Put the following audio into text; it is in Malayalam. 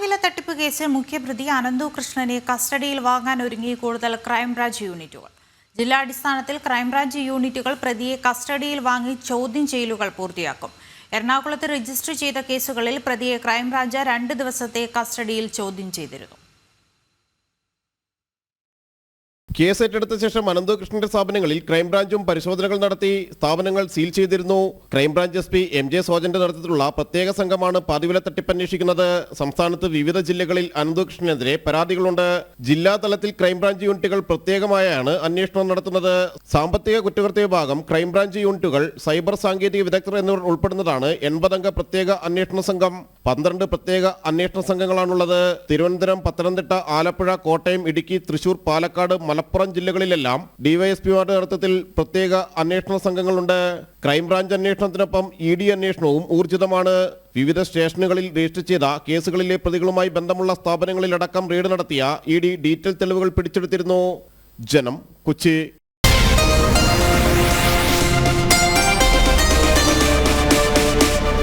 പാതിവില തട്ടിപ്പ് കേസിൽ മുഖ്യപ്രതി അനന്തു കൃഷ്ണനെ കസ്റ്റഡിയിൽ വാങ്ങാൻ ഒരുങ്ങി കൂടുതൽ ക്രൈംബ്രാഞ്ച് യൂണിറ്റുകൾ. ജില്ലാടിസ്ഥാനത്തിൽ ക്രൈംബ്രാഞ്ച് യൂണിറ്റുകൾ പ്രതിയെ കസ്റ്റഡിയിൽ വാങ്ങി ചോദ്യം ചെയ്യലുകൾ പൂർത്തിയാക്കും. എറണാകുളത്ത് രജിസ്റ്റർ ചെയ്ത കേസുകളിൽ പ്രതിയെ ക്രൈംബ്രാഞ്ച് 2 ദിവസത്തെ കസ്റ്റഡിയിൽ ചോദ്യം ചെയ്തിരുന്നു. കേസ് ഏറ്റെടുത്ത ശേഷം അനന്തകൃഷ്ണന്റെ സ്ഥാപനങ്ങളിൽ ക്രൈംബ്രാഞ്ചും പരിശോധനകൾ നടത്തി സ്ഥാപനങ്ങൾ സീൽ ചെയ്തിരുന്നു. ക്രൈംബ്രാഞ്ച് SP MJ സോജന്റെ നേതൃത്വത്തിലുള്ള പ്രത്യേക സംഘമാണ് പാതിവില തട്ടിപ്പ് അന്വേഷിക്കുന്നത്. സംസ്ഥാനത്ത് വിവിധ ജില്ലകളിൽ അനന്തകൃഷ്ണനെതിരെ പരാതികളുണ്ട്. ജില്ലാ തലത്തിൽ ക്രൈംബ്രാഞ്ച് യൂണിറ്റുകൾ പ്രത്യേകമായാണ് അന്വേഷണം നടത്തുന്നത്. സാമ്പത്തിക കുറ്റകൃത്യ വിഭാഗം, ക്രൈംബ്രാഞ്ച് യൂണിറ്റുകൾ, സൈബർ സാങ്കേതിക വിദഗ്ധർ എന്നിവർ ഉൾപ്പെടുന്നതാണ് 80 അംഗ പ്രത്യേക അന്വേഷണ സംഘം. 12 പ്രത്യേക അന്വേഷണ സംഘങ്ങളാണുള്ളത്. തിരുവനന്തപുരം, പത്തനംതിട്ട, ആലപ്പുഴ, കോട്ടയം, ഇടുക്കി, തൃശൂർ, പാലക്കാട്, മലപ്പുറം ജില്ലകളിലെല്ലാം ഡിവൈഎസ്പിമാരുടെ നേതൃത്വത്തിൽ പ്രത്യേക അന്വേഷണ സംഘങ്ങളുണ്ട്. ക്രൈംബ്രാഞ്ച് അന്വേഷണത്തിനൊപ്പം ED അന്വേഷണവും ഊർജിതമാണ്. വിവിധ സ്റ്റേഷനുകളിൽ രജിസ്റ്റർ ചെയ്ത കേസുകളിലെ പ്രതികളുമായി ബന്ധമുള്ള സ്ഥാപനങ്ങളിലടക്കം റെയ്ഡ് നടത്തിയ ED ഡീറ്റെയിൽ തെളിവുകൾ പിടിച്ചെടുത്തിരുന്നു. ജനം, കൊച്ചി.